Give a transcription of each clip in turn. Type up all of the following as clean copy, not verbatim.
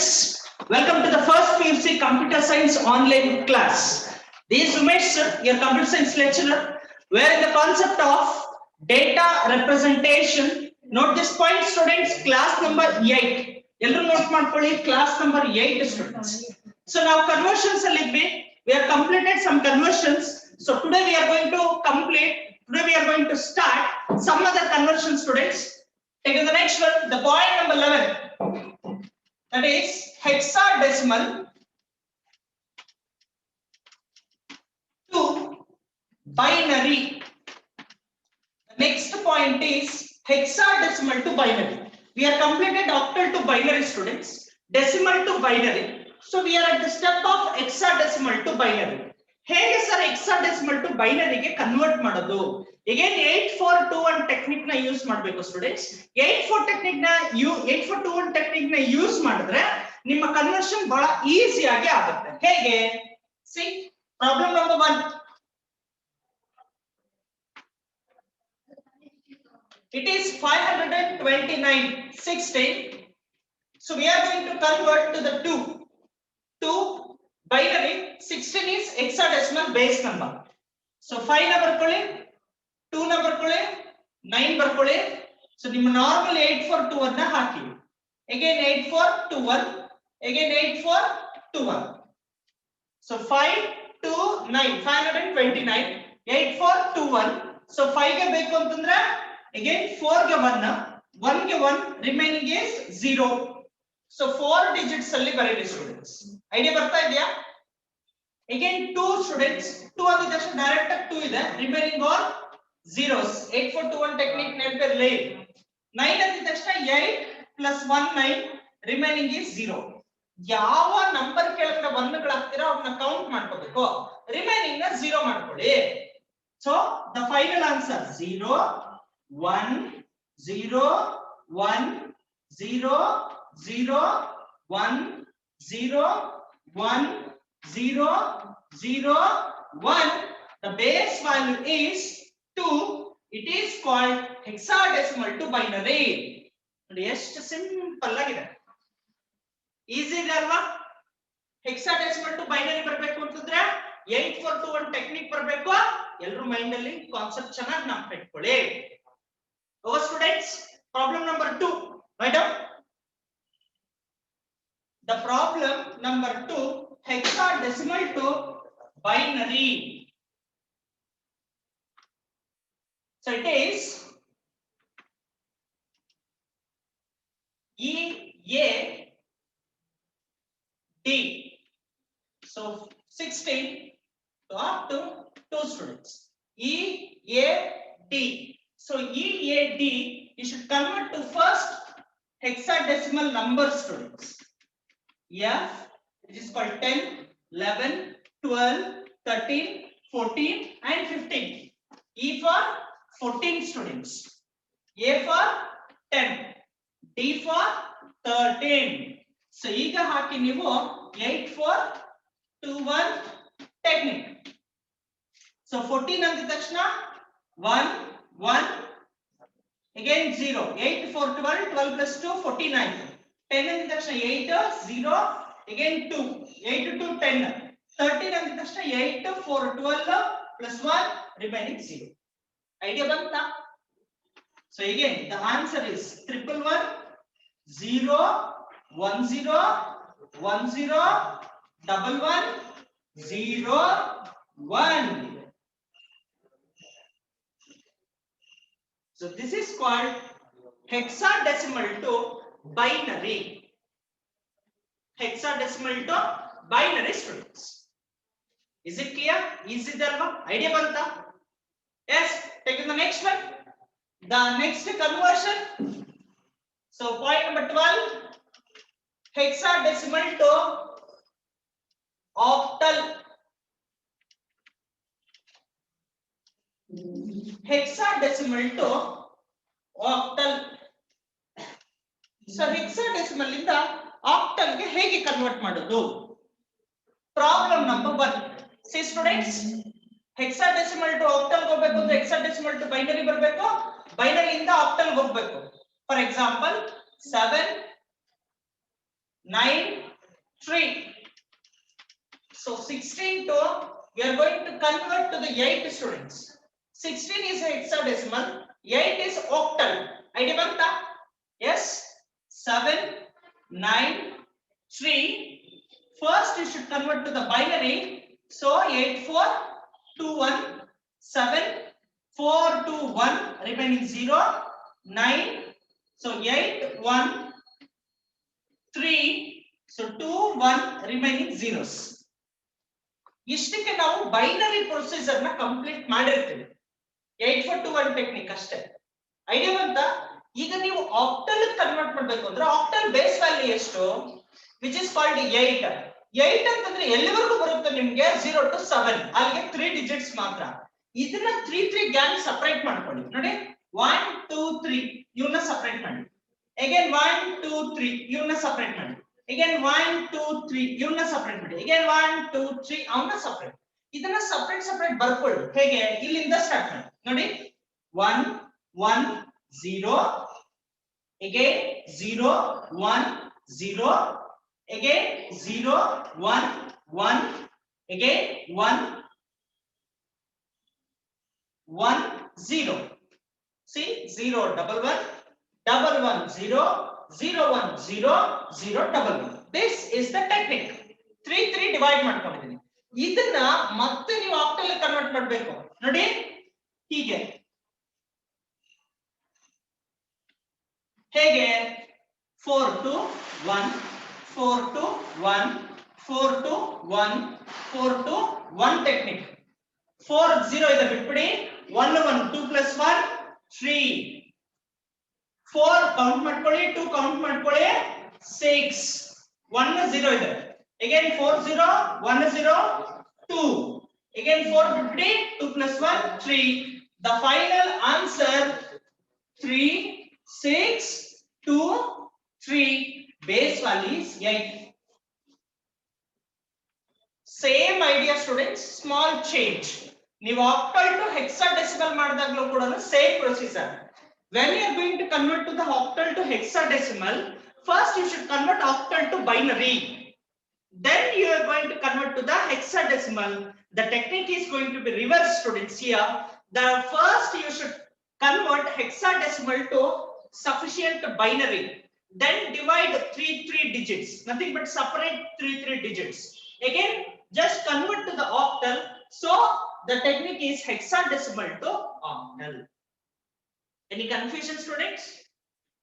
students, welcome to the first PUC Computer Science online class. This is Umesh sir, your computer science lecturer. We are in the concept of data representation. Note this point, students. Class number 8. Ellu note ಮಾಡ್ಕೊಳ್ಳಿ, class number 8 students. So now conversions alligbe. We have completed some conversions. So today we are going to complete. Today we are going to start some other conversion, students. Take the next one. The point number 11. That is hexadecimal to binary. The next point is hexadecimal to binary. We are completed octal to binary, students. Decimal to binary. So we are at the step of hexadecimal to binary. ಹೇಗೆ sir hexadecimal to binary ಗೆ convert ಮಾಡೋದು? Again 8421 technique ನ use ಮಾಡಬೇಕು students. 8421 technique ನ use ಮಾಡಿದ್ರೆ ನಿಮ್ಮ conversion ಬಹಳ easy ಆಗಿ ಆಗುತ್ತೆ. ಹೇಗೆ? C problem number 1. It is 529/16. So we are going to convert to the 2 binary. 16 is hexadecimal base number. So 5 ನ ಬರ್ಕೊಳ್ಳಿ, 2 ನ ಬರ್ಕೊಳ್ಳಿ, 9 ಬರ್ಕೊಳ್ಳಿ. So ನಿಮ್ಮ ನಾರ್ಮಲ್ 8421 ನ ಹಾಕಿ. Again 8421, again 8421. So 5 2 9 529 8421. So 5 ಗೆ ಬೇಕು ಅಂತಂದ್ರೆ again 4 ಗೆ 1 ಗೆ 1 remaining is 0. So 4 digits ಅಲ್ಲಿ ಬರೀರಿ ಸ್ಟೂಡೆಂಟ್ಸ್. ಐಡಿಯಾ ಬರ್ತಾ ಇದೆಯಾ? Again 2 students, 2 ಅಂದ ತಕ್ಷಣ ಡೈರೆಕ್ಟ್ ಆಗಿ 2 ಇದೆ, ರಿಮೈನಿಂಗ್ ಆಲ್ zeros. 8421 ಟೆಕ್ನಿಕ್ ನೆನಪಿರಲಿ. 9 ಅಂದ ತಕ್ಷಣ 8 + 1 9, ರಿಮೈನಿಂಗ್ is 0. ಯಾವ ನಂಬರ್ ಕೆಳಗಡೆ 1 ಗಳು ಹಾಕ್ತಿರೋ ಅವನ್ನ ಕೌಂಟ್ ಮಾಡ್ಕೋಬೇಕು, ರಿಮೈನಿಂಗ್ ನ 0 ಮಾಡ್ಕೊಳ್ಳಿ. So the final answer 0 1 0 1 0 0 1 0 1 0 0 1. The base value is 2. It is called hexadecimal to binary. ನೋಡಿ ಎಷ್ಟು ಸಿಂಪಲ್ ಆಗಿದೆ, ಈಸಿ ಇದೆ ಅಲ್ವಾ? hexadecimal to binary ಬರಬೇಕು ಅಂತಂದ್ರೆ 8421 ಟೆಕ್ನಿಕ್ ಬರಬೇಕು. ಎಲ್ಲರೂ ಮೈಂಡ್ ಅಲ್ಲಿ ಕಾನ್ಸೆಪ್ಟ್ ಚೆನ್ನಾಗಿ ನೆನಪಿಟ್ಕೊಳ್ಳಿ. Over students, problem number 2. Write down the problem number 2, hexadecimal to binary. So it is EAD. So 16 to up to 2 students. EAD. So EAD you should convert to first hexadecimal number, students. F, it is called 10, 11, 12, 13, 14 and 15. E for 14 students. A for 10. D for 13. So ಈಗ ಹಾಕಿ ನೀವು 8421 technique. So 14 ಅಂದ ತಕ್ಷಣ 1 1, again 0. 8 4 12, 12 plus 2 49. 10 ಅಂದ ತಕ್ಷಣ 8 0, again 2, 8 to 10. 13 ಅಂದ ತಕ್ಷಣ 8 4 12 plus 1 remaining 0. Idea ಬಂತಾ? So again the answer is 111 0 1 0 1 0 11 0 1. So this is called hexadecimal to binary. Hexadecimal to binary, students. Is it clear? Easy dalva? Idea banta? Yes. Take the next one. The next conversion. So point number 12, hexadecimal to octal. Hexadecimal to octal. So hexadecimal ಇಂದ octal ಗೆ ಹೇಗೆ convert ಮಾಡೋದು? Problem number 1. See students, hexadecimal to octal ಹೋಗಬೇಕು ಅಂದ್ರೆ hexadecimal to binary ಬರಬೇಕು, binary ಇಂದ octal ಹೋಗಬೇಕು. For example 7 9 3. So 16 to we are going to convert to the 8 students. 16 is hexadecimal, 8 is octal. Idea banta? Yes. 7 9 3. First you should convert to the binary. So 8421 7 4 2 1 remaining 0 9. So 8 1 3. So 2 1 remaining zeros. ಇಷ್ಟಕ್ಕೆ ನಾವು binary procedure ನ complete ಮಾಡಿರ್ತೀವಿ. 8421 technique ಅಷ್ಟೇ. Idea ಬಂತ? ಈಗ ನೀವು octal convert ಮಾಡಬೇಕು ಅಂದ್ರೆ ಆಕ್ಟಲ್ ಬೇಸ್ ವ್ಯಾಲ್ಯೂ ಎಷ್ಟು? Which is called 8. 8 ಅಂತಂದ್ರೆ ಎಲ್ಲಿವರೆಗೂ ಬರುತ್ತೆ ನಿಮಗೆ? 0 to 7. ಅಲ್ಲಿಗೆ 3 ಡಿಜಿಟ್ಸ್ ಮಾತ್ರ. ಇದನ್ನ 3 3 ಗ್ಯಾಂಗ್ ಸಪರೇಟ್ ಮಾಡ್ಕೊಳ್ಳಿ. ನೋಡಿ 1 2 3 ಇವನ್ನ ಸಪರೇಟ್ ಮಾಡಿ. ಅಗೇನ್ 1 2 3 ಇವನ್ನ ಸಪರೇಟ್ ಮಾಡಿ. Again 1 2 3 ಇವನ್ನ ಸಪರೇಟ್ ಮಾಡಿ. Again 1 2 3 ಅವನ್ನ ಸಪರೇಟ್. ಇದನ್ನ ಸಪರೇಟ್ ಬರ್ಕೊಳ್ಳಿ. ಹೇಗೆ? ಇಲ್ಲಿಂದ ಸ್ಟಾರ್ಟ್ ಮಾಡಿ. ನೋಡಿ 1 1 0 again 0 1 0 again 0 1 1 again 1 1 0. See 0 1 1 1 1 0 0 1 0 0 1 1. This is the technique. 3 3 divide ಮಾಡ್ಕೊಂಡಿದ್ದೀನಿ. ಇದನ್ನ ಮತ್ತೆ ನೀವು ಆಕ್ಟಲ್ ಕನ್ವರ್ಟ್ ಮಾಡಬೇಕು. ನೋಡಿ ಹೀಗೆ. ಹೇಗೆ? 4 to 1 4 to 1 4 to 1 4 to 1 technique. 4 0 ಇದೆ ಬಿಟ್ಬಿಡಿ. 1 1 2 plus 1 3. 4 ಕೌಂಟ್ ಮಾಡ್ಕೊಳ್ಳಿ, 2 ಕೌಂಟ್ ಮಾಡ್ಕೊಳ್ಳಿ, 6 1 0 ಇದೆ. Again 4 0 1 0 2. Again 4 ಬಿಟ್ಬಿಡಿ, 2 plus 1 3. The final answer 3 6 2 3. Base value is 8. Same idea students, small change. ನೀವು octal to hexadecimal ಮಾಡಿದಾಗಲೂ ಕೂಡ same procedure. When you are going to convert to the octal to hexadecimal, first you should convert octal to binary. Then you are going to convert to the hexadecimal. The technique is going to be reversed students here. The first you should convert hexadecimal to sufficient binary. Then divide 3 3 digits. Nothing but separate 3 3 digits. Again just convert to the octal. So the technique is hexadecimal to octal. Any confusion students?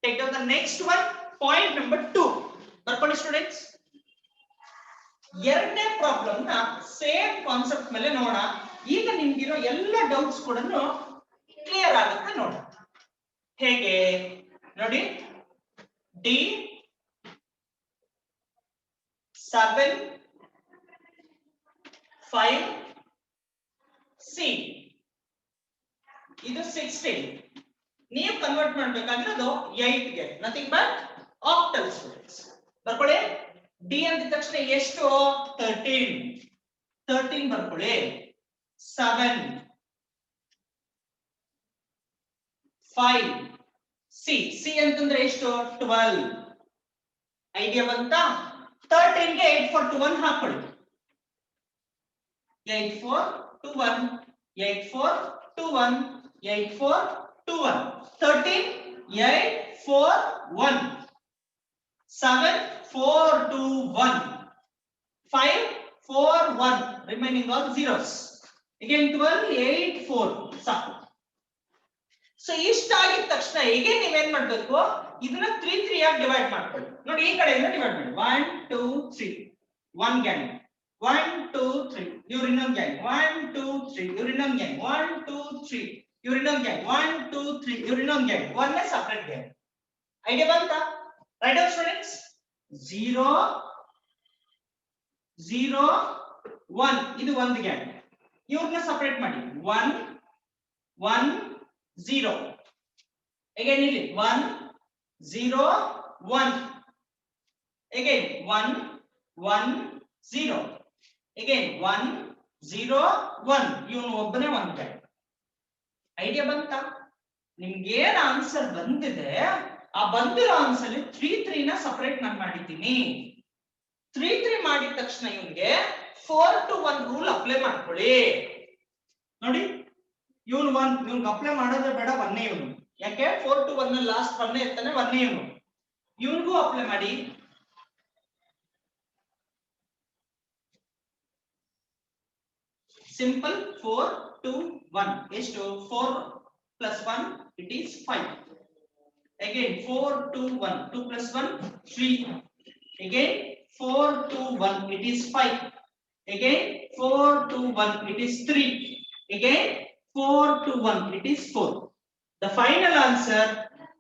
Take down the next one. Point number 2. ಬರ್ಕೊಳ್ಳಿ students. ಎರಡನೇ problem ನ same concept ಮೇಲೆ ನೋಡೋಣ. ಈಗ ನಿಮ್ಗಿರೋ ಎಲ್ಲ doubts ಕೂಡ clear ಆಗುತ್ತೆ ನೋಡೋಣ. ಹೇಗೆ? ನೋಡಿ D 7 5 C ಇದು 16. ನೀವು ಕನ್ವರ್ಟ್ ಮಾಡಬೇಕಾಗಿರೋದು 8 ಗೆ. Nothing but octal students. ಬರ್ಕೊಳ್ಳಿ. ಡಿ ಅಂದಿದ ತಕ್ಷಣ ಎಷ್ಟು? 13. 13 ಬರ್ಕೊಳ್ಳಿ. 7 5 ಸಿ ಅಂತಂದ್ರೆ ಎಷ್ಟು? 12. ಐಡಿಯಾ ಬಂತಾ? 13 ಗೆ 8 4 2 1 ಹಾಕೊಳ್ಳಿ. 8 4 2 1 8 4 2 1 8 4 2 1 13 8 4 1 7 4 2 1 5 4 1 remaining all zeros. Again 12 8 4 ಸಾಕು. ಸೊ ಇಷ್ಟ ಆಗಿದ ತಕ್ಷಣ ಈಗ ನೀವೇನ್ ಮಾಡ್ಬೇಕು? ಇದನ್ನ 3 3 ಆಗಿ ಡಿವೈಡ್ ಮಾಡ್ಕೊಳ್ಳಿ. ನೋಡಿ ಈ ಕಡೆಯಿಂದ ಡಿವೈಡ್ ಮಾಡಿ. 1 2 3 1 ಗ್ಯಾಂಗ್ 1 2 3 ಇವ್ರ ಇನ್ನೊಂದು ಗ್ಯಾಂಗ್ 1 2 3 ಇವ್ರ ಇನ್ನೊಂದು ಗ್ಯಾಂಗ್ 1 2 3 ಇವ್ರ ಇನ್ನೊಂದು ಗ್ಯಾಂಗ್ 1 2 3 ಇವ್ರ ಇನ್ನೊಂದು ಗ್ಯಾಂಗ್. ಒಂದೇ ಸಪರೇಟ್ ಗ್ಯಾಂಗ್. ಐಡಿಯಾ ಬಂತಾ? Write down students. 0 0 1 ಇದು ಒಂದು ಗ್ಯಾಂಗ್. ಇವ್ರನ್ನ ಸಪರೇಟ್ ಮಾಡಿ. 1 1 0. Again ಇಲ್ಲಿ 1 0 1. Again 1 1 0. Again 1 0 1. ಇವನು ಒಬ್ಬನೇ ಒಂದು ಗ್ಯಾಂಗ್. ಐಡಿಯಾ ಬಂತಾ? ನಿಮ್ಗೆ ಏನ್ ಆನ್ಸರ್ ಬಂದಿದೆ ಆ ಬಂದಿರೋ ಆನ್ಸರ್ 3 3 ನ ಸಪರೇಟ್ ನಾನು ಮಾಡಿದ್ದೀನಿ. 3 ಮಾಡಿದ ತಕ್ಷಣ ಇವನ್ಗೆ 4 to 1 ರೂಲ್ ಅಪ್ಲೈ ಮಾಡ್ಕೊಳ್ಳಿ. ನೋಡಿ ಇವನು 1 ಇವನ್ಗೆ ಅಪ್ಲೈ ಮಾಡೋದೇ ಬೇಡ, 1 ಇವನು. ಯಾಕೆ 4 to 1 ಲಾಸ್ಟ್ 1 ಇರ್ತಾನೆ, 1 ಇವನು. ಇವನ್ಗೂ ಅಪ್ಲೈ ಮಾಡಿ. ಸಿಂಪಲ್ 4 to 1 ಎಷ್ಟು? 4 plus 1 it is 5. Again 4 to 1, 2 plus 1 3. Again 4 to 1 it is 5. Again 4 to 1 it is 3. Again 4 to 1 it is 4. The final answer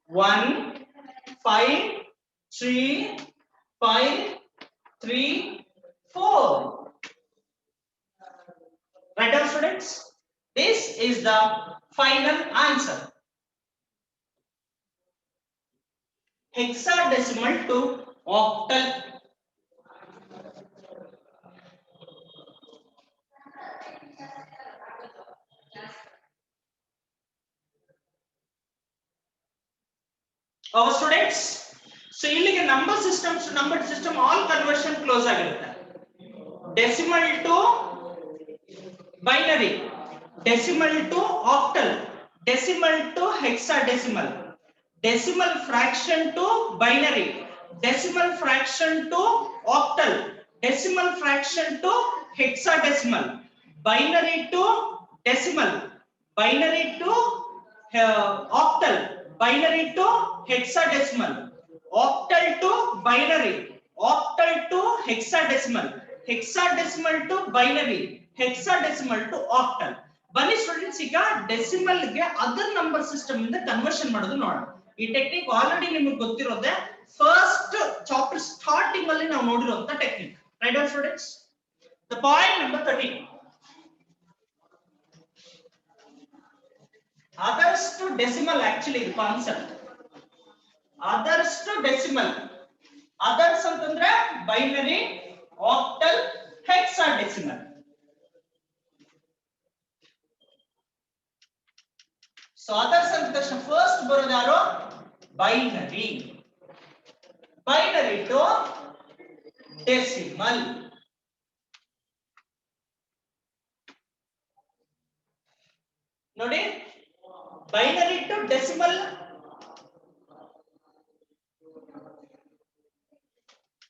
1 5 3 5 3 4. Right down, students? This is the final answer. Hexadecimal to octal. Our students, so ಇಲ್ಲಿಗೆ number systems to number system all conversion close ಆಗಿರುತ್ತೆ. Decimal to binary, decimal to octal, decimal to hexadecimal, decimal fraction to binary, decimal fraction to octal, decimal fraction to hexadecimal, binary to decimal, binary to octal, binary to hexadecimal, octal to binary, octal to hexadecimal, hexadecimal to binary, hexadecimal to octal. ಬನ್ನಿ students, ಈಗ decimal ಗೆ other number system ಇಂದ conversion ಮಾಡೋದು ನೋಡೋಣ. ಈ technique already ನಿಮಗೆ ಗೊತ್ತಿರೋದೆ, first chapter starting ಅಲ್ಲಿ ನಾವು ನೋಡಿರುವಂತ technique. Right students? The point number 13, others to decimal. Actually the concept others to decimal, others ಅಂತಂದ್ರೆ binary, octal, hexadecimal. So others ಅಂತ ತಕ್ಷಣ ಫಸ್ಟ್ ಬರೋದು ಯಾರು? binary, binary to decimal. ನೋಡಿ binary to decimal.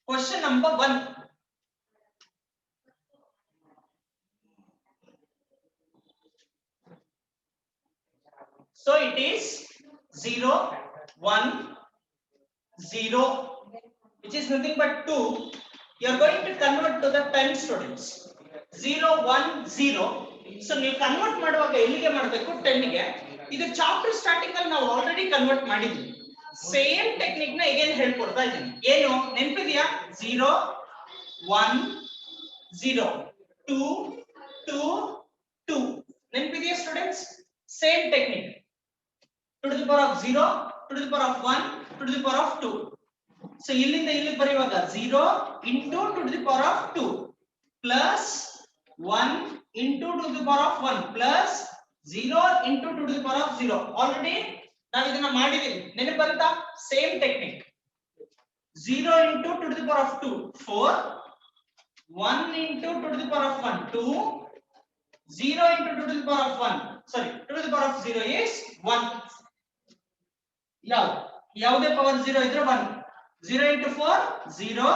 Question number 1. So it is 0 1 0, which is nothing but 2. You are going to convert to the 10 students. 0 1 0. So ನೀವು convert ಮಾಡುವಾಗ ಎಲ್ಲಿಗೆ ಮಾಡಬೇಕು? 10 ಗೆ. ಇದು ಚಾಪ್ಟರ್ ಸ್ಟಾರ್ಟಿಂಗ್ ಅಲ್ಲಿ ನಾವು ಆಲ್ರೆಡಿ ಕನ್ವರ್ಟ್ ಮಾಡಿದ್ವಿ. ಸೇಮ್ ಟೆಕ್ನಿಕ್ ನ again ಹೇಳ್ಕೊಡ್ತಾ ಇದ್ದೀನಿ. ಏನು ನೆನಪಿದೆಯಾ? 0 1 0 2 2 2. ನೆನಪಿದೆಯಾ students? Same technique. to the power of 0, to the power of 1, to the power of 2. So ಇಲ್ಲಿಂದ ಇಲ್ಲಿಗೆ ಬರೆಯುವಾಗ 0 into to the power of 2 plus 1 into to the power of 1 plus 0 into to the power of 0. Already ನಾವು ಇದನ್ನ ಮಾಡಿದೀವಿ, ನೆನಪು ಬಂತಾ? Same technique. 0 into to the power of 2 4, 1 into to the power of 1 2, 0 into to the power of 1, sorry, to the power of 0 is 1. ಯಾವುದೇ power 0 ಇದ್ರೆ 1. 0 into 4 0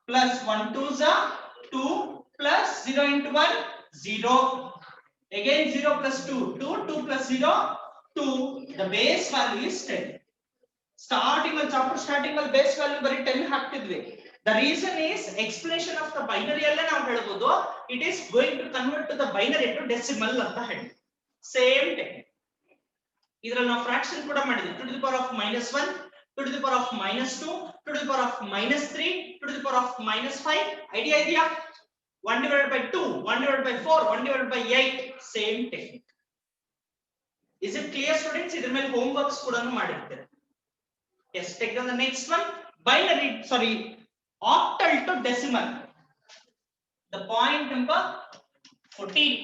plus 1 2s are 2 plus 0 into 1 0. Again 0 plus 2 2, 2 plus 0 2. The base value is 10. Starting al chapter starting al base value bari 10 ಹಾಕ್ತಿದ್ವಿ. The reason is explanation of the binary ಅಲ್ಲೇ ನಾವು ಹೇಳಬಹುದು, it is going to convert to the binary to decimal ಅಂತ ಹೇಳಿ. Same technique. ಇದರಲ್ಲಿ ನಾವು fraction ಕೂಡ ಮಾಡಿದ್ವಿ. to the power of -1, to the power of -2, to the power of -3, to the power of -5. Idea ಇದೆಯಾ? 1 divided by 2, 1 divided by 4, 1 divided by 8. Same technique. Is it clear students? ಇದರ ಮೇಲೆ home works ಕೂಡ ಮಾಡಿರ್ತೀರಾ. Yes, take down the next one. Binary, sorry, octal to decimal. The point number 14.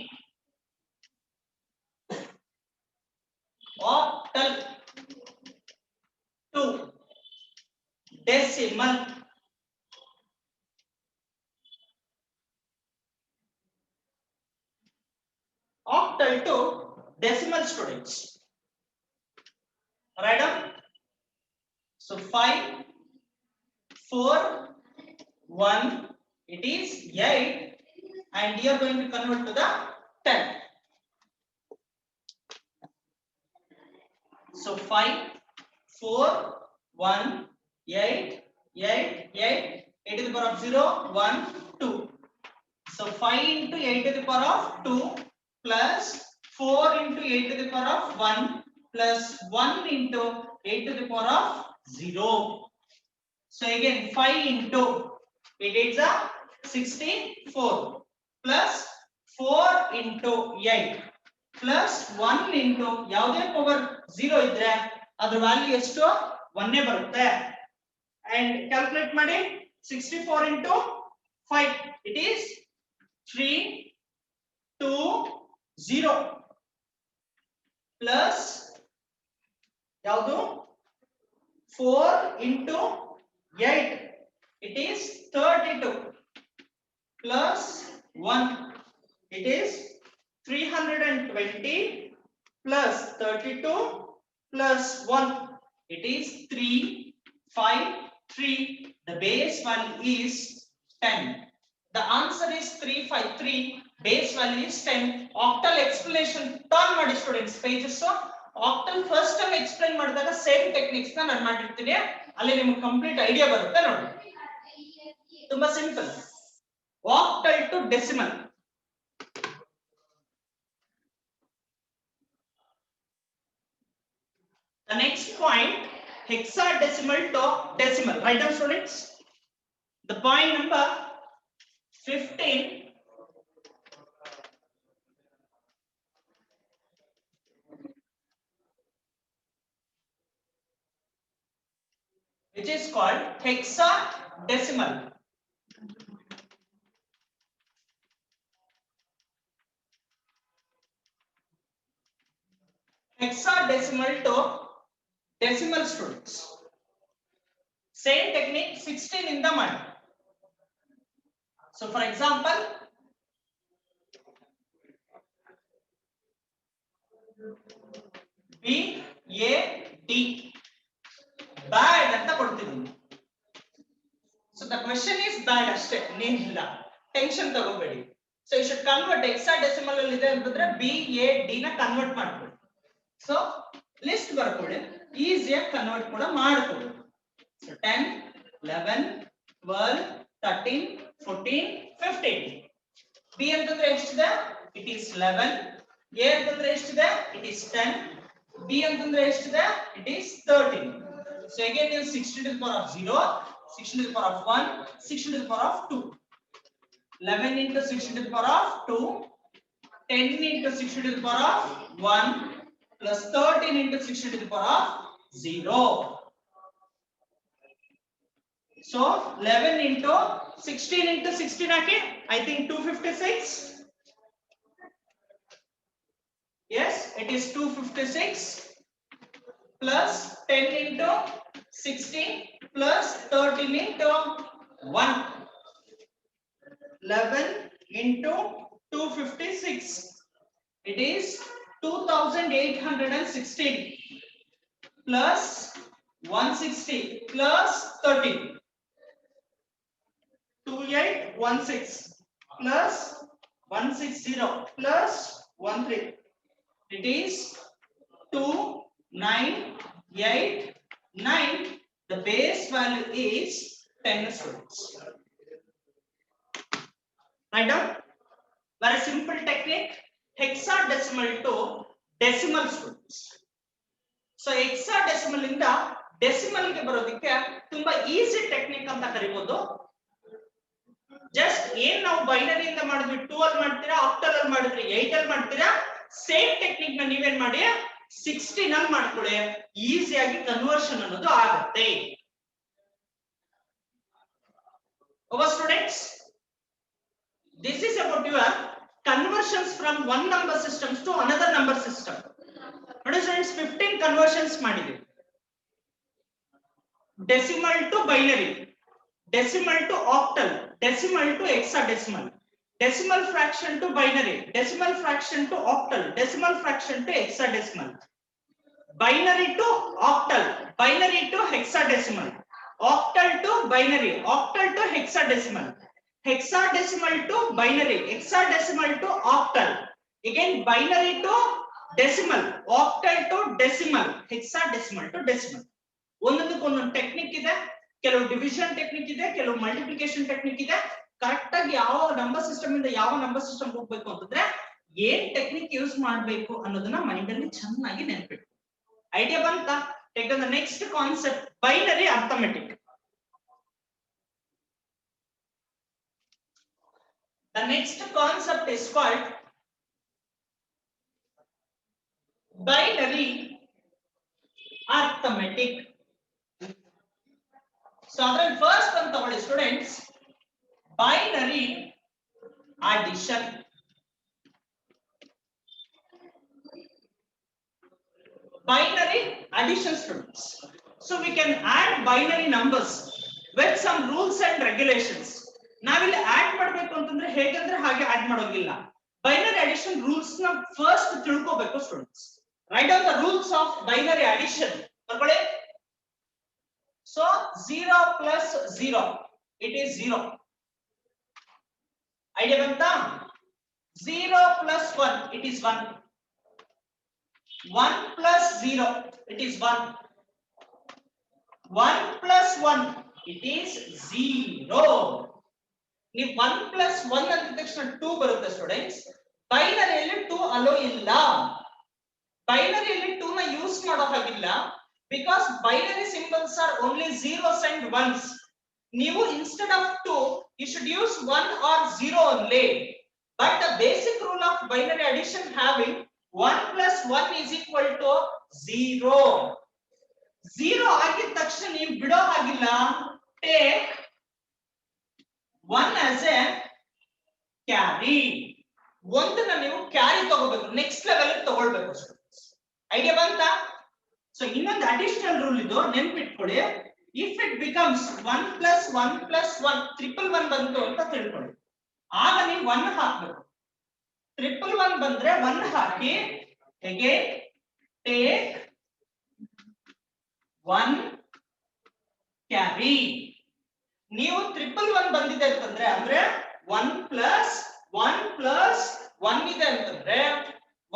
Octal to decimal. students. Write down. So 5, 4, 1, it is 8, and you are going to convert to the 10. So 5, 4, 1, 8, 8, 8, 8 to the power of 0, 1, 2. So 5 into 8 to the power of 2 plus 4 into 8 to the power of 1 plus 1 into 8 to the power of 0. So again 5 into it is a 64 plus 4 into 8 plus 1 into ಯಾವುದೇ power 0 ಇದ್ರೆ ಅದರ value ಎಷ್ಟು 1 ಬರುತ್ತೆ. And calculate ಮಾಡಿ 64 into 5 it is 3, 2, 0 plus ಯಾವುದು 4 into 8 it is 32 plus 1 it is 320 plus 32 plus 1 it is 3, 5, 3. The base value is 10. The answer is 353. Base value is 10. Octal explanation turn ಮಾಡಿ students pages. So octal first time explain ಮಾಡಿದಾಗ same techniques ನ ನಾನು ಮಾಡಿರ್ತೀನಿ, ಅಲ್ಲಿ ನಿಮಗೆ complete idea ಬರುತ್ತೆ ನೋಡಿ. ತುಂಬಾ simple. Octal to decimal. The next point, hexadecimal to decimal. Write down students. The point number 15 which is called hexadecimal. Hexadecimal to decimal students. Same technique 16 in the mind. So for example, BAD bad ಅಂತ ಕೊಡ್ತಿದ್ದೀನಿ. So the question is bad ಅಷ್ಟೇ, ಏನಿಲ್ಲ, tension ತಗೋಬೇಡಿ. So you should convert hexadecimal ಅಲ್ಲಿ ಇದೆ ಅಂತಂದ್ರೆ BAD ನ convert ಮಾಡ್ಕೊಳ್ಳಿ. So list ಬರ್ಕೊಳ್ಳಿ, ಈಸಿಯಾಗಿ ಕನ್ವರ್ಟ್ ಕೂಡ ಮಾಡ್ಕೊಳ್ಳಿ. So 10, 11, 12, 13, 14, 15. B ಅಂತಂದ್ರೆ ಎಷ್ಟಿದೆ? It is 11. A ಅಂತಂದ್ರೆ ಎಷ್ಟಿದೆ? It is 10. B ಅಂತಂದ್ರೆ ಎಷ್ಟಿದೆ? It is 13. So again you 16 to the power of 0, 16 to the power of 1, 16 to the power of 2. 11 into 16 to the power of 2, 10 into 16 to the power of 1 plus 13 into 16 to the power of 0. So 11 into 16 into 16 okay? I think 256. Yes, it is 256 plus 10 into 16 plus 13 into 1. 11 into 256. It is 2816 plus 160 plus 13. 2816 plus 160 plus 13. It is 2989. The base value is 10 students. Write down. Very simple technique. Hexadecimal to decimal students. So hexadecimal ಇಂದ decimal ಗೆ ಬರೋದಕ್ಕೆ ತುಂಬಾ easy technique ಅಂತ ಕರಿಬಹುದು. Just ಏನ್ ನಾವು binary ಇಂದ ಮಾಡಿದ್ವಿ 2 ಅಲ್ಲಿ ಮಾಡ್ತೀರಾ, ಆಕ್ಟಲ್ ಅಲ್ಲಿ ಮಾಡಿದ್ರಿ 8 ಅಲ್ಲಿ ಮಾಡ್ತೀರಾ, ಸೇಮ್ ಟೆಕ್ನಿಕ್ ನ ನೀವೇನ್ ಮಾಡಿ 16 ಅಲ್ಲಿ ಮಾಡ್ಕೊಳ್ಳಿ, ಈಸಿಯಾಗಿ ಕನ್ವರ್ಷನ್ ಅನ್ನೋದು ಆಗುತ್ತೆ. Over students, this is about your conversions from one number systems to another number system. What is students 15 conversions ಮಾಡಿದ್ವಿ. Decimal to binary, decimal to octal, decimal to hexadecimal. decimal fraction to binary, decimal fraction to octal, decimal fraction to hexadecimal, binary to octal, binary to hexadecimal, octal to binary, octal to hexadecimal, hexadecimal to binary, hexadecimal to octal, again binary to decimal, octal to decimal, hexadecimal to decimal. ಒಂದೊಂದಕ್ಕೆ ಒಂದೊಂದು technique ಇದೆ, ಕೆಲವು division technique ಇದೆ, ಕೆಲವು multiplication technique ಇದೆ. Correct ಆಗಿ ಯಾವ number system ಇಂದ ಯಾವ ನಂಬರ್ ಸಿಸ್ಟಮ್ ಹೋಗ್ಬೇಕು ಅಂತಂದ್ರೆ ಏನ್ ಟೆಕ್ನಿಕ್ ಯೂಸ್ ಮಾಡ್ಬೇಕು ಅನ್ನೋದನ್ನ ಮೈಂಡ್ ಅಲ್ಲಿ ಚೆನ್ನಾಗಿ ನೆನಪಿಟ್ಟು. ಐಡಿಯಾ ಬಂತಾ? Take the next concept, binary arithmetic. The next concept is called binary arithmetic. So ಅದರಲ್ಲಿ ಫಸ್ಟ್ ಅಂತ ತಗೊಳ್ಳಿ students, binary addition. Binary addition students. So we can add binary numbers with some rules and regulations. ನಾವಿಲ್ಲಿ add ಮಾಡಬೇಕು ಅಂತಂದ್ರೆ ಹೇಗಂದ್ರೆ ಹಾಗೆ add ಮಾಡೋಗಿಲ್ಲ. Binary addition rules ನ ಫಸ್ಟ್ ತಿಳ್ಕೋಬೇಕು students. Write down the rules of binary addition. ಬರ್ಕೊಳ್ಳಿ. So 0 plus 0 it is 0. Idea ಬಂತಾ? 0 plus 1 it is 1. 1 plus 0 it is 1. 1 plus 1 it is 0. ನೀವು 1 plus 1 ಅಂದ ತಕ್ಷಣ 2 ಬರುತ್ತೆ ಸ್ಟೂಡೆಂಟ್ಸ್. ಬೈನರಿಯಲ್ಲಿ 2 ಅಲೋ ಇಲ್ಲ. ಬೈನರಿಯಲ್ಲಿ 2 ನ ಯೂಸ್ ಮಾಡೋ ಹಾಗಿಲ್ಲ, because binary symbols are only zeros and ones. ನೀವು instead of 2 you should use 1 or 0 only. But the basic rule of binary addition having 1 plus 1 is equal to 0. 0 ಆಗಿದ ತಕ್ಷಣ ನೀವು ಬಿಡೋ ಹಾಗಿಲ್ಲ. Take 1 as a carry. ಒಂದನ್ನ ನೀವು carry ತಗೋಬೇಕು, next level ತಗೊಳ್ಬೇಕು ಸ್ಟೂಡೆಂಟ್ಸ್. ಐಡಿಯಾ ಬಂತಾ? ಸೊ ಇನ್ನೊಂದು ಅಡಿಷನಲ್ ರೂಲ್ ಇದು, ನೆನ್ಪಿಟ್ಕೊಳ್ಳಿ. If it becomes 1 plus 1 plus 1 111 ಬಂತು ಅಂತ ತಿಳ್ಕೊಳ್ಳಿ, ಆಗ ನೀವು 1 ಹಾಕ್ಬೇಕು. 111 ಬಂದ್ರೆ 1 ಹಾಕಿ, again take 1 carry. ನೀವು 111 ಬಂದಿದೆ ಅಂತಂದ್ರೆ ಅಂದ್ರೆ 1 plus 1 ಇದೆ ಅಂತಂದ್ರೆ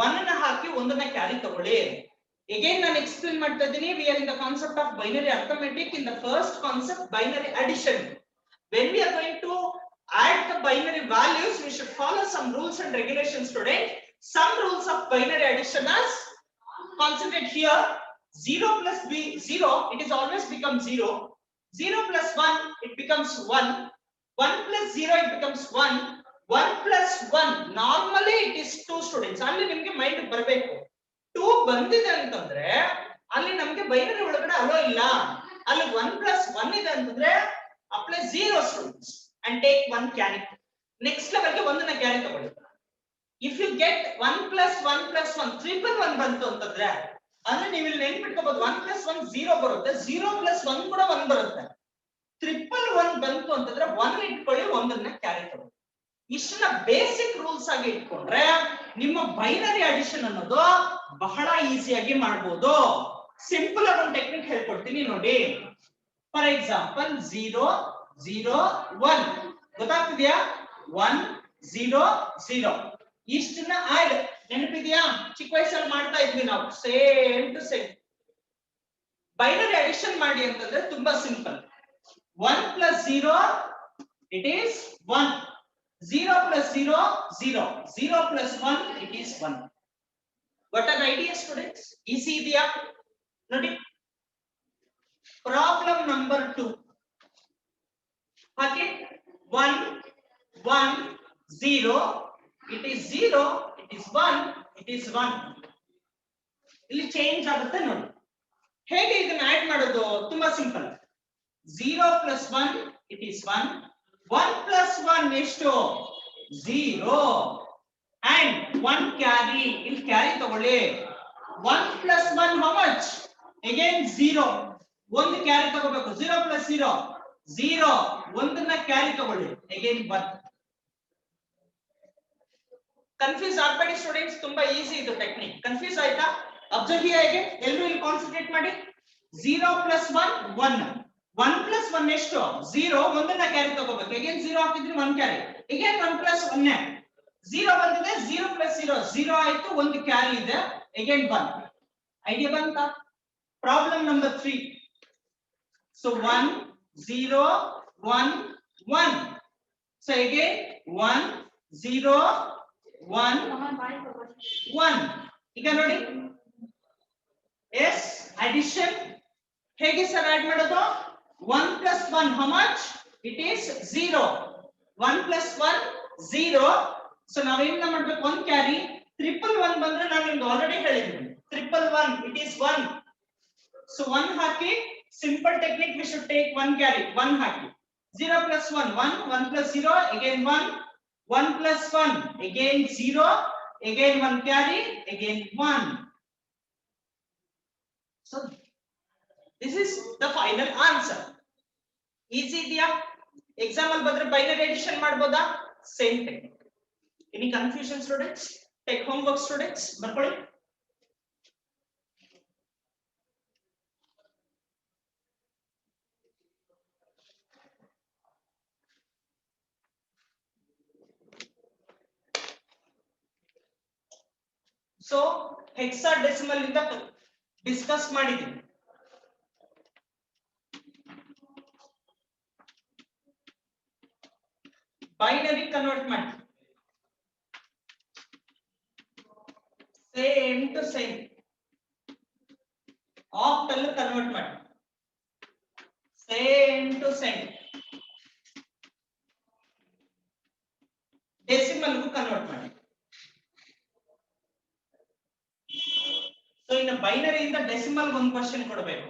1 ನ ಹಾಕಿ 1 ನ ಕ್ಯಾರಿ ತಗೊಳ್ಳಿ. Again ನಾನು ಎಕ್ಸ್ಪ್ಲೇನ್ ಮಾಡ್ತಾ ಇದ್ದೀನಿ. We are in the concept of binary arithmetic. In the first concept, binary addition. When we are going to add the binary values, we should follow some rules and regulations today. Some rules of binary addition as concentrate here. 0 plus 0 it is always become 0. 0 plus 1 it becomes 1. 1 plus 0 it becomes 1. 1 plus 1 normally it is 2 students. ಅಲ್ಲಿ ನಿಮಗೆ mind ಬರಬೇಕು. 2 ಬಂದಿದೆ ಅಂತಂದ್ರೆ ಅಲ್ಲಿ ನಮಗೆ binary ಒಳಗಡೆ hello ಇಲ್ಲ. ಅಲ್ಲಿ 1 plus 1 ಇದೆ ಅಂತಂದ್ರೆ apply 0 students and take 1 carry. Next level ಗೆ 1 ನ ಕ್ಯಾರಿ ತಗೊಳ್ಳಿ. If you get 1 plus 1 plus 1 111 ಬಂತು ಅಂತಂದ್ರೆ ಅಂದ್ರೆ ನೀವು ಇಲ್ಲಿ ನೆನ್ಪಿಟ್ಕೋಬಹುದು 1 plus 1 0 ಬರುತ್ತೆ, 0 plus 1 ಕೂಡ 1 ಬರುತ್ತೆ. 111 ಬಂತು ಅಂತಂದ್ರೆ 1 ಇಟ್ಕೊಳ್ಳಿ, 1 ನ ಕ್ಯಾರಿ ತಗೊಳ್ಳಿ. ಇಷ್ಟನ್ನ ಬೇಸಿಕ್ ರೂಲ್ಸ್ ಆಗಿ ಇಟ್ಕೊಂಡ್ರೆ ನಿಮ್ಮ ಬೈನರಿ ಅಡಿಷನ್ ಅನ್ನೋದು ಬಹಳ ಈಸಿಯಾಗಿ ಮಾಡಬಹುದು. ಸಿಂಪಲ್ ಆಗಿ ಒಂದು ಟೆಕ್ನಿಕ್ ಹೇಳ್ಕೊಡ್ತೀನಿ ನೋಡಿ. ಫಾರ್ ಎಕ್ಸಾಂಪಲ್ 0 0 1 ಗೊತ್ತಾಗ್ತಿದ್ಯಾ? 1 0 0 ಇಷ್ಟನ್ನ ಆಡ್ ನೆನಪಿದ್ಯಾ? ಚಿಕ್ಕ ವಯಸ್ಸಲ್ಲಿ ಮಾಡ್ತಾ ಇದ್ವಿ ನಾವು, same to same. Binary addition ಮಾಡಿ ಅಂತಂದ್ರೆ ತುಂಬಾ simple. 1 plus 0 it is 1. 0 plus 0 0. 0 plus 1 it is 1. What are the ideas students? Easy idea ನೋಡಿ. Problem number 2. Okay, 1 1 0 it is 0, it is 1, it is 1. ಇಲ್ಲಿ ಚೇಂಜ್ ಆಗುತ್ತೆ ನೋಡಿ. ಹೇಗೆ ಇದನ್ನ ಆಡ್ ಮಾಡೋದು? ತುಂಬಾ simple. 0 plus 1 it is 1. 1 plus 1 ಎಷ್ಟು? 0. and 1 carry. ಇಲ್ಲಿ ಕ್ಯಾರಿ ತಗೊಳ್ಳಿ. 1 plus 1 how much? Again 0. ಒಂದು ಕ್ಯಾರಿ ತಗೋಬೇಕು. 0 plus 0 0. ಒಂದನ್ನ ಕ್ಯಾರಿ ತಗೊಳ್ಳಿ. Again 1. ಕನ್ಫ್ಯೂಸ್ ಆಗಬೇಡಿ ಸ್ಟೂಡೆಂಟ್ಸ್, ತುಂಬಾ ಈಸಿ ಇದು ಟೆಕ್ನಿಕ್. ಕನ್ಫ್ಯೂಸ್ ಆಯ್ತಾ? ಅಬ್ಸರ್ವ್ ಹೇಗೆ ಎಲ್ಲರೂ ಇಲ್ಲಿ ಕಾನ್ಸಂಟ್ರೇಟ್ ಮಾಡಿ. 0 + 1 1. 1 + 1 ಎಷ್ಟು? 0. ಒಂದನ್ನ ಕ್ಯಾರಿ ತಗೋಬೇಕು. ಅಗೇನ್ 0 ಹಾಕಿದ್ರೆ 1 ಕ್ಯಾರಿ. ಅಗೇನ್ 1 + 1 0 ಬಂದಿದೆ. 0 + 0 0 ಆಯ್ತು. ಒಂದು ಕ್ಯಾರಿ ಇದೆ. ಅಗೇನ್ 1. ಐಡಿಯಾ ಬಂತಾ? Problem number 3. So 1 0 1 1. So again 1 0 1 1. ಈಗ ನೋಡಿ, yes, addition ಹೇಗೆ ಸರ್ ಆಡ್ ಮಾಡೋದು? 1 + 1 how much? It is 0. 1 + 1 0. So ನಾವೇನ್ ಮಾಡಬೇಕು? 1 ಕ್ಯಾರಿ. 111 ಬಂದ್ರೆ ನಾನು ನಿಮಗೆ ಆಲ್ರೆಡಿ ಹೇಳಿದ್ದೀನಿ. 111 it is 1. So 1 hockey. Simple technique, we should take 1 carry. 1 haki. 0 + 1 1. 1 + 0 again 1. 1 + 1 again 0. Again 1 carry. Again 1. So this is the final answer. Easy idea? Exam al badre binary addition ಮಾಡಬಹುದಾ? Same technique. Any confusion students? Take homework students. ಬರ್ಕೊಳ್ಳಿ. So hexadecimal ಇಂದ discuss ಮಾಡಿದೀವಿ. Binary convert ಮಾಡಿ. Same to same. Octal convert ಮಾಡಿ. Same to same. Decimal ಗೂ convert ಮಾಡಿ. So ಇನ್ನು binary ಇಂದ ಡೆಸಿಮಲ್ ಒಂದು ಕ್ವೆಶ್ಚನ್ ಕೊಡಬೇಕು.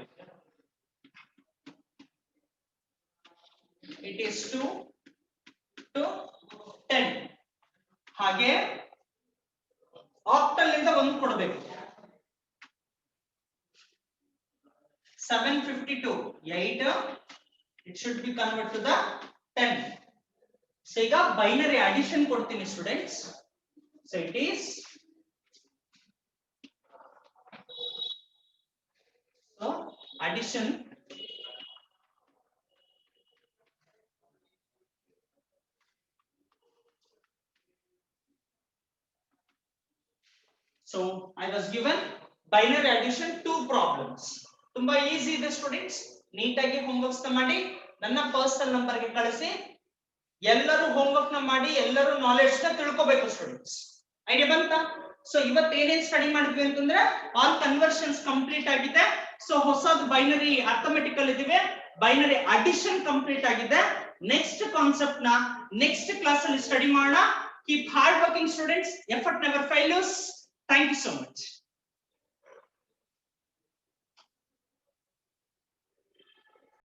It is 2 to 10. ಹಾಗೆ ಆಕ್ಟಲ್ ಇಂದ ಒಂದು ಕೊಡಬೇಕು. 752 8. It should be converted to the 10. So ಈಗ ಬೈನರಿ ಅಡಿಷನ್ ಕೊಡ್ತೀನಿ students. So it is so addition so I was given binary addition 2 problems. ತುಂಬಾ ಈಸಿ ಇದೆ ಸ್ಟೂಡೆಂಟ್ಸ್, ನೀಟಾಗಿ ಹೋಮ್ವರ್ಕ್ಸ್ ನ ಮಾಡಿ ನನ್ನ ಪರ್ಸನಲ್ ನಂಬರ್ ಗೆ ಕಳಿಸಿ. ಎಲ್ಲರೂ ಹೋಮ್ವರ್ಕ್ ನ ಮಾಡಿ, ಎಲ್ಲರೂ ನಾಲೆಡ್ಜ್ ನ ತಿಳ್ಕೋಬೇಕು ಸ್ಟೂಡೆಂಟ್ಸ್. ಐಡಿಯಾ ಬಂತಾ? ಸೊ ಇವತ್ತು ಏನೇನ್ ಸ್ಟಡಿ ಮಾಡಿದ್ವಿ ಅಂತಂದ್ರೆ ಆಲ್ ಕನ್ವರ್ಷನ್ಸ್ ಕಂಪ್ಲೀಟ್ ಆಗಿದೆ. ಸೊ ಹೊಸದು ಬೈನರಿ ಅರ್ಥಮೆಟಿಕಲ್ ಇದಿವೆ, ಬೈನರಿ ಅಡಿಷನ್ ಕಂಪ್ಲೀಟ್ ಆಗಿದೆ. ನೆಕ್ಸ್ಟ್ ಕಾನ್ಸೆಪ್ಟ್ ನ ನೆಕ್ಸ್ಟ್ ಕ್ಲಾಸ್ ಅಲ್ಲಿ ಸ್ಟಡಿ ಮಾಡೋಣ. Keep hard working students, effort never fails. Thank you so much.